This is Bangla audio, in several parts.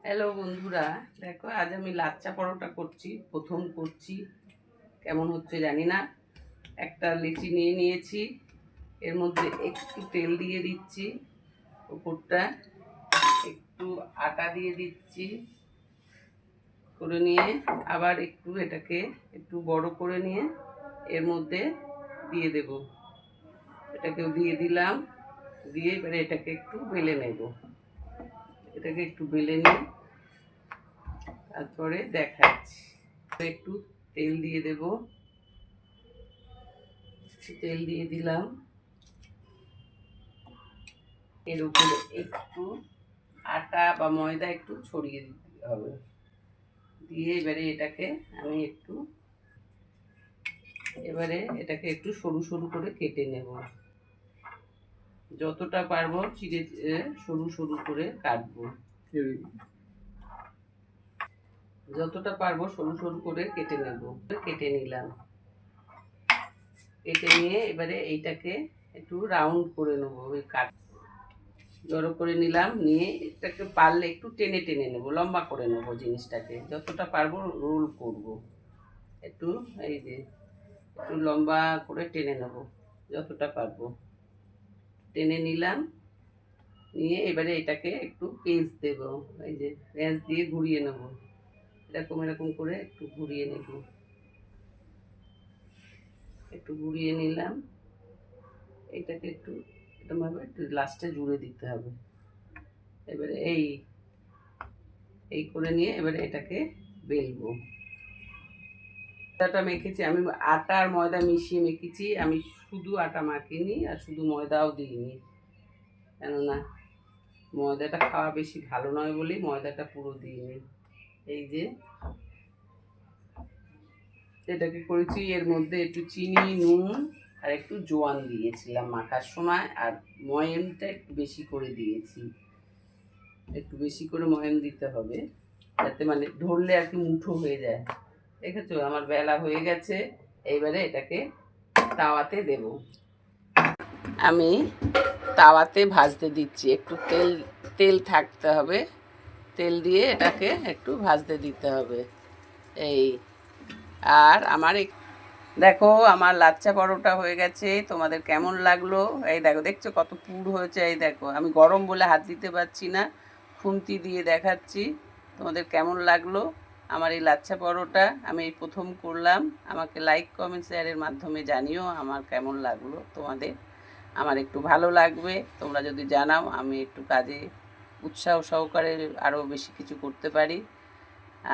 হ্যালো বন্ধুরা, দেখো আজ আমি লাচ্চা পরোটা করছি, প্রথম করছি। কেমন হচ্ছে জানি না। একটা লিচি নিয়ে নিয়েছি, এর মধ্যে একটু তেল দিয়ে দিচ্ছি, উপরটা একটু আটা দিয়ে দিচ্ছি, করে নিয়ে আবার একটু এটাকে একটু বড় করে নিয়ে এর মধ্যে দিয়ে দেব। এটাকেও দিয়ে দিলাম, দিয়ে এবারে এটাকে একটু বেলে নেব। এটাকে একটু বেলে নিই, তারপরে দেখাচ্ছি। একটু তেল দিয়ে দেব, তেল দিয়ে দিলাম, এর উপরে একটু আটা বা ময়দা একটু ছড়িয়ে দিতে হবে। দিয়ে এবারে এটাকে একটু সরু সরু করে কেটে নেব। যতটা পারবো চিড়ে সরু সরু করে কাটবো, যতটা পারবো সরু সরু করে কেটে নেব। কেটে নিলাম, কেটে নিয়ে এবারে এইটাকে একটু রাউন্ড করে নেবো। ওই কাট জড়ো করে নিলাম, নিয়ে এটাকে পারলে একটু টেনে টেনে নেবো, লম্বা করে নেবো জিনিসটাকে। যতটা পারবো রোল করব, একটু এই যে একটু লম্বা করে টেনে নেবো, যতটা পারবো টেনে নিলাম। নিয়ে এবারে এটাকে একটু পেঁচ দেব, এই যে পেঁচ দিয়ে ঘুরিয়ে নেব। এরকম এরকম করে একটু ঘুরিয়ে নেব, একটু ঘুরিয়ে নিলাম। এটাকে একটু এরকমভাবে একটু লাস্টে জুড়ে দিতে হবে। এবারে এই করে নিয়ে এবারে এটাকে বেলবো। আটাটা মেখেছি আমি, আটা আর ময়দা মিশিয়ে মেখেছি আমি, শুধু আটা মাখিনি আর শুধু ময়দাও দিইনি, কেননা ময়দাটা খাওয়া বেশি ভালো নয় বলেই ময়দাটা পুরো দিইনি। এই যে এটাকে করেছি, এর মধ্যে একটু চিনি, নুন আর একটু জোয়ান দিয়েছিলাম মাখার সময়, আর ময়ামটা একটু বেশি করে দিয়েছি। একটু বেশি করে ময়াম দিতে হবে, যাতে মানে ধরলে আর কি মুঠো হয়ে যায়। দেখেছো আমার বেলা হয়ে গেছে। এইবারে এটাকে তাওয়াতে দেব। আমি তাওয়াতে ভাজতে দিচ্ছি, একটু তেল তেল থাকতে হবে, তেল দিয়ে এটাকে একটু ভাজতে দিতে হবে। এই আর দেখো আমার লাচ্চা পরোটা হয়ে গেছে। তোমাদের কেমন লাগলো? এই দেখো, দেখছো কত পুর হয়েছে? এই দেখো, আমি গরম বলে হাত দিতে পারছি না, খুন্তি দিয়ে দেখাচ্ছি। তোমাদের কেমন লাগলো আমার এই লাচ্চা পরোটা? আমি এই প্রথম করলাম। আমাকে লাইক কমেন্ট শেয়ারের মাধ্যমে জানিও আমার কেমন লাগলো তোমাদের। আমার একটু ভালো লাগবে তোমরা যদি জানাও, আমি একটু কাজে উৎসাহ সহকারে আরও বেশি কিছু করতে পারি।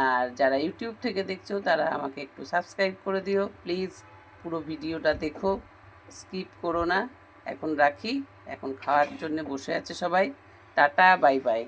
আর যারা ইউটিউব থেকে দেখছো তারা আমাকে একটু সাবস্ক্রাইব করে দিও প্লিজ। পুরো ভিডিওটা দেখো, স্কিপ করো না। এখন রাখি, এখন খাওয়ার জন্য বসে আছে সবাই। Tata, bye bye.